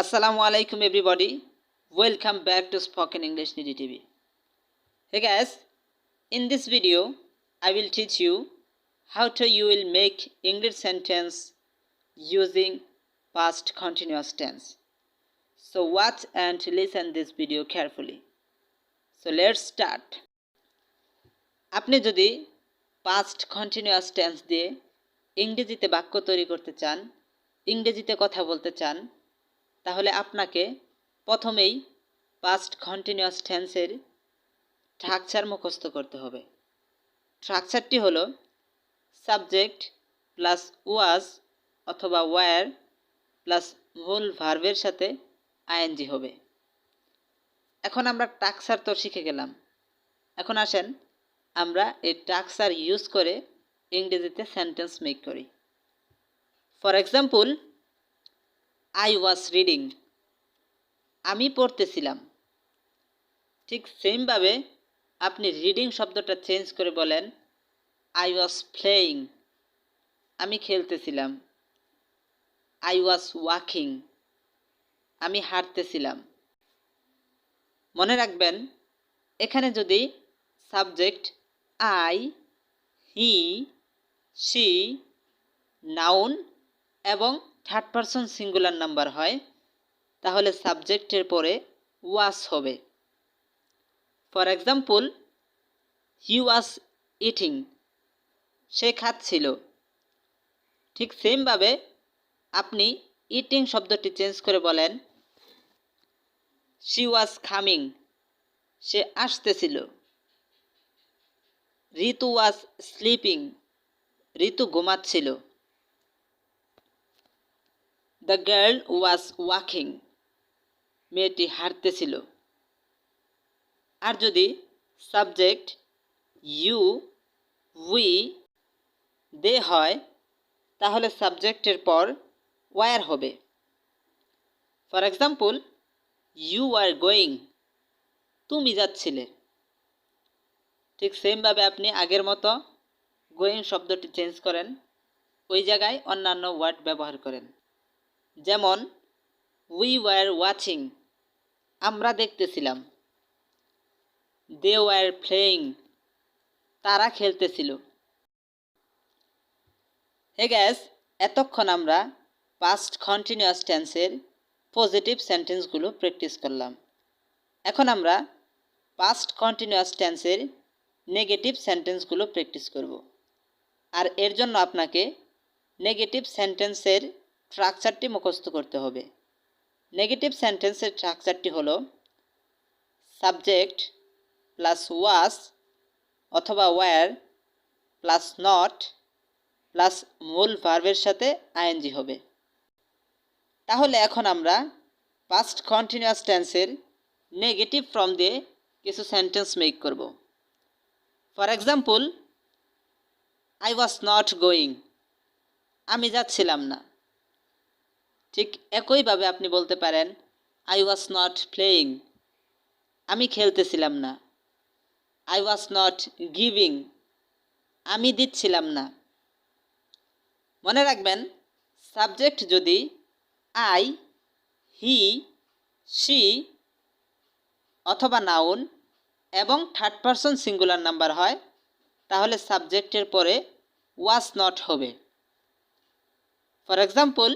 Assalamu alaikum everybody. Welcome back to Spoken English Nidhi TV. Hey guys, in this video I will teach you how to you will make English sentence using past continuous tense. So watch and listen this video carefully. So let's start. আপনি যদি past continuous tense দিয়ে ইংরেজিতে বাক্য তৈরি করতে চান, ইংরেজিতে কথা বলতে চান, তাহলে আপনাকে প্রথমেই পাস্ট কন্টিনিউয়াস টেন্সের স্ট্রাকচার মুখস্থ করতে হবে। স্ট্রাকচারটি হলো সাবজেক্ট প্লাস ওয়াজ অথবা ওয়্যার প্লাস মূল ভার্বের সাথে আইএনজি হবে। এখন আমরা স্ট্রাকচার তো শিখে গেলাম, এখন আসেন আমরা এই স্ট্রাকচার ইউজ করে ইংরেজিতে সেন্টেন্স মেক করি। For example, I was reading, আমি পড়তেছিলাম। ঠিক সেমভাবে আপনি রিডিং শব্দটা চেঞ্জ করে বলেন I was playing, আমি খেলতেছিলাম। I was walking, আমি হাঁটতেছিলাম। মনে রাখবেন, এখানে যদি subject I, he, she, noun এবং থার্ড পারসন সিঙ্গুলার নাম্বার হয়, তাহলে সাবজেক্টের পরে ওয়াজ হবে। For example, he was eating, সে খাচ্ছিল। ঠিক সেমভাবে আপনি ইটিং শব্দটি চেঞ্জ করে বলেন শি ওয়াজ কামিং, সে আসতেছিল। ঋতু ওয়াজ স্লিপিং, ঋতু ঘুমাচ্ছিল। দ্য গার্ল ওয়াজ ওয়াকিং, মেয়েটি হাঁটতেছিল। আর যদি সাবজেক্ট ইউ, উই, দে হয়, তাহলে সাবজেক্টের পর ওয়্যার হবে। For example, you are going, তুমি যাচ্ছিলে। ঠিক সেমভাবে আপনি আগের মতো গোয়িং শব্দটি চেঞ্জ করেন, ওই জায়গায় অন্যান্য ওয়ার্ড ব্যবহার করেন। যেমন উই ওয়ার ওয়াচিং, আমরা দেখতেছিলাম। দে ওয়ার প্লেয়িং, তারা খেলতেছিল। হে গাইস, এতক্ষণ আমরা পাস্ট কন্টিনিউয়াস টেন্সের পজিটিভ সেন্টেন্সগুলো প্র্যাকটিস করলাম। এখন আমরা পাস্ট কন্টিনিউয়াস টেন্সের নেগেটিভ সেন্টেন্সগুলো প্র্যাকটিস করব। আর এর জন্য আপনাকে নেগেটিভ সেন্টেন্সের স্ট্রাকচারটি মুখস্থ করতে হবে। নেগেটিভ সেন্টেন্সের স্ট্রাকচারটি হলো সাবজেক্ট প্লাস ওয়াজ অথবা ওয়্যার প্লাস নট প্লাস মূল ভার্বের সাথে আইএনজি হবে। তাহলে এখন আমরা পাস্ট কন্টিনিউয়াস টেন্সের নেগেটিভ ফর্ম দিয়ে কিছু সেন্টেন্স মেক করব। For example, I was not going, আমি যাচ্ছিলাম না। ঠিক একইভাবে আপনি বলতে পারেন আই ওয়াজ নট প্লেয়িং, আমি খেলতেছিলাম না। আই ওয়াজ নট গিভিং, আমি দিচ্ছিলাম না। মনে রাখবেন, সাবজেক্ট যদি আই, হি, শি অথবা নাউন এবং থার্ড পারসন সিঙ্গুলার নাম্বার হয়, তাহলে সাবজেক্টের পরে ওয়াজ নট হবে। For example,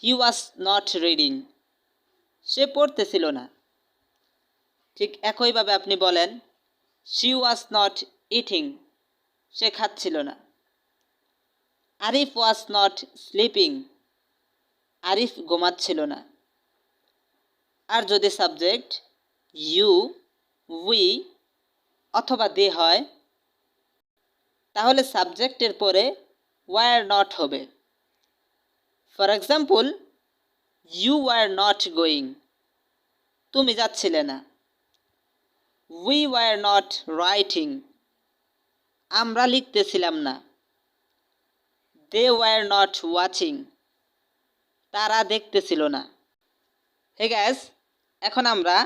he was not reading, সে পড়তেছিল না। ঠিক একইভাবে আপনি বলেন শি ওয়াজ নট ইটিং, সে খাচ্ছিল না। Arif was not sleeping, Arif ঘুমাচ্ছিল না। আর যদি সাবজেক্ট ইউ, উই অথবা দে হয়, তাহলে সাবজেক্টের পরে ওয়্যার নট হবে। For example, you were not going, তুমি যাচ্ছিলে না। উই ওয়ার নট রাইটিং, আমরা লিখতেছিলাম না। দে ওয়ার নট ওয়াচিং, তারা দেখতেছিল না। হে গাইস, এখন আমরা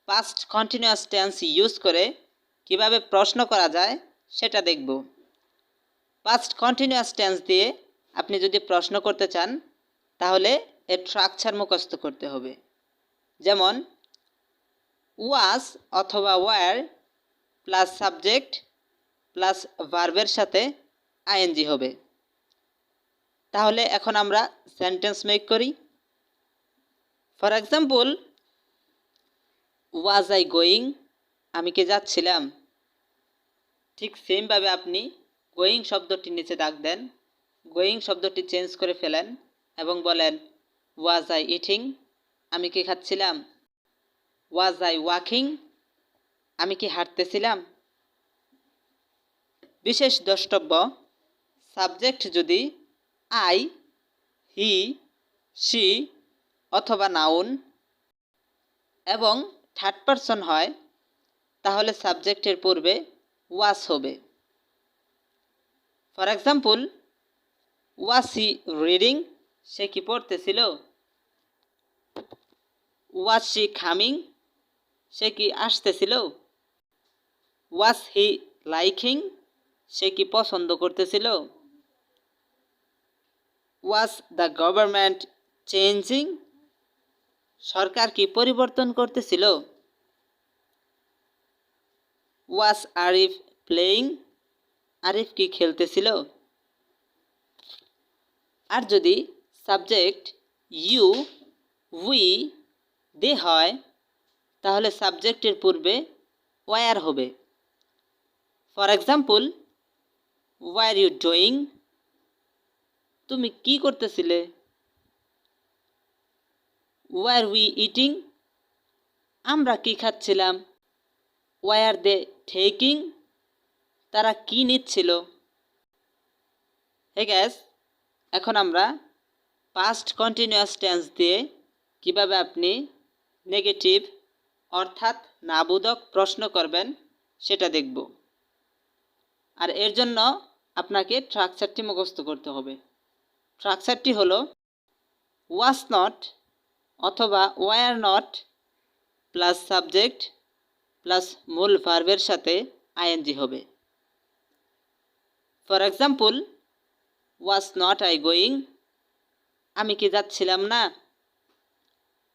পাস্ট কন্টিনিউয়াস টেন্স ইউজ করে কিভাবে প্রশ্ন করা যায় সেটা দেখব। পাস্ট কন্টিনিউয়াস টেন্স দিয়ে আপনি যদি প্রশ্ন করতে চান, তাহলে এর স্ট্রাকচার মুখস্থ করতে হবে। যেমন ওয়াজ অথবা ওয়ার প্লাস সাবজেক্ট প্লাস ভার্বের সাথে আইএনজি হবে। তাহলে এখন আমরা সেন্টেন্স মেক করি। For example, was I going, আমি কি যাচ্ছিলাম। ঠিক সেমভাবে আপনি গোয়িং শব্দটির নিচে দাগ দেন, গোয়িং শব্দটি চেঞ্জ করে ফেলেন এবং বলেন ওয়াজ আই ইটিং, আমি কি খাচ্ছিলাম। ওয়াজ আই ওয়াকিং, আমি কি হাঁটতেছিলাম। বিশেষ দ্রষ্টব্য, সাবজেক্ট যদি আই, হি, শি অথবা নাউন এবং থার্ড পারসন হয়, তাহলে সাবজেক্টের পূর্বে ওয়াজ হবে। For example, was he reading, সে কি পড়তেছিল। ওয়াজ শি কামিং, সে কি আসতেছিল। ওয়াজ হি লাইকিং, সে কি পছন্দ করতেছিল। ওয়াজ দ্য গভর্নমেন্ট চেঞ্জিং, সরকার কি পরিবর্তন করতেছিল। ওয়াজ আরিফ প্লেয়িং, আরিফ কি খেলতেছিল। আর যদি সাবজেক্ট ইউ, উই, দে হয়, তাহলে সাবজেক্টের পূর্বে ওয়ার হবে। For example, were you doing, তুমি কি করতেছিলে। ওয়ার উই ইটিং, আমরা কি খাচ্ছিলাম। ওয়ার দে টেকিং, তারা কি নিচ্ছিল। হে গাইস, এখন আমরা পাস্ট কন্টিনিউয়াস টেন্স দিয়ে কিভাবে আপনি নেগেটিভ অর্থাৎ নাবোধক প্রশ্ন করবেন সেটা দেখব। আর এর জন্য আপনাকে স্ট্রাকচারটি মুখস্থ করতে হবে। স্ট্রাকচারটি হলো ওয়াজ নট অথবা were not plus subject plus মূল ভার্বের সাথে আইএনজি হবে। For example, was not I going, আমি কি যাচ্ছিলাম না।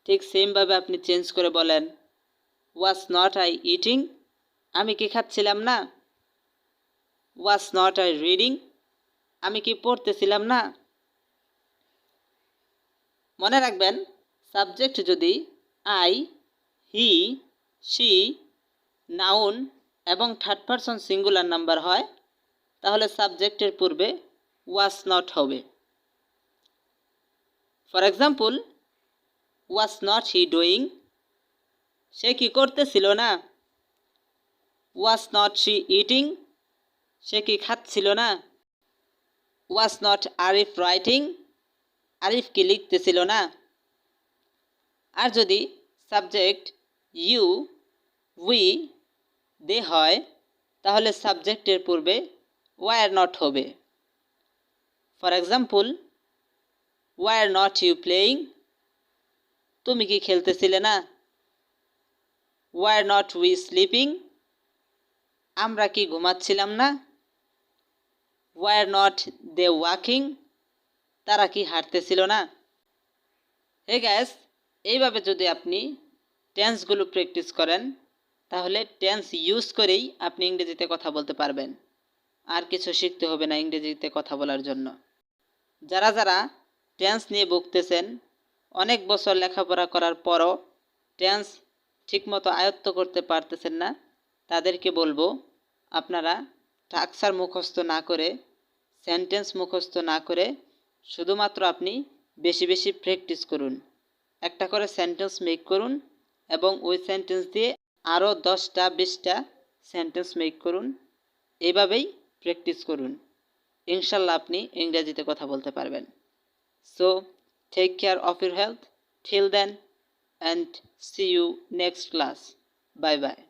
ঠিক সেমভাবে আপনি চেঞ্জ করে বলেন ওয়াজ নট আই ইটিং, আমি কি খাচ্ছিলাম না। ওয়াজ নট আই রিডিং, আমি কি পড়তেছিলাম না। মনে রাখবেন, সাবজেক্ট যদি আই, হি, শি, নাউন এবং থার্ড পারসন সিঙ্গুলার নাম্বার হয়, তাহলে সাবজেক্টের পূর্বে ওয়াজ নট হবে। For example, was not he doing, সে কি করতেছিল না। ওয়াজ নট শি ইটিং, সে কি খাচ্ছিল না। Was not Arif writing, Arif কি লিখতেছিল না। আর যদি সাবজেক্ট ইউ, উই, দে হয়, তাহলে সাবজেক্টের পূর্বে ওয়ার নট হবে। For example, were not you playing, তুমি কি খেলতেছিলে না। ওয়ার নট উই স্লিপিং, আমরা কি ঘুমাচ্ছিলাম না। ওয়ার নট দে ওয়াকিং, তারা কি হাঁটতেছিল না। হে গাইস, এইভাবে যদি আপনি টেন্সগুলো প্র্যাকটিস করেন, তাহলে টেন্স ইউজ করেই আপনি ইংরেজিতে কথা বলতে পারবেন। আর কিছু শিখতে হবে না ইংরেজিতে কথা বলার জন্য। যারা যারা টেন্স নিয়ে ভুগতেছেন, অনেক বছর লেখাপড়া করার পরও টেন্স ঠিকমতো আয়ত্ত করতে পারতেছেন না, তাদেরকে বলবো আপনারা স্ট্রাকচার মুখস্থ না করে, সেন্টেন্স মুখস্থ না করে, শুধুমাত্র আপনি বেশি বেশি প্র্যাকটিস করুন। একটা করে সেন্টেন্স মেক করুন এবং ওই সেন্টেন্স দিয়ে আরও 10টা 20টা সেন্টেন্স মেক করুন। এইভাবেই প্র্যাকটিস করুন, ইনশাল্লাহ আপনি ইংরেজিতে কথা বলতে পারবেন। So take care of your health till then, and see you next class. Bye bye.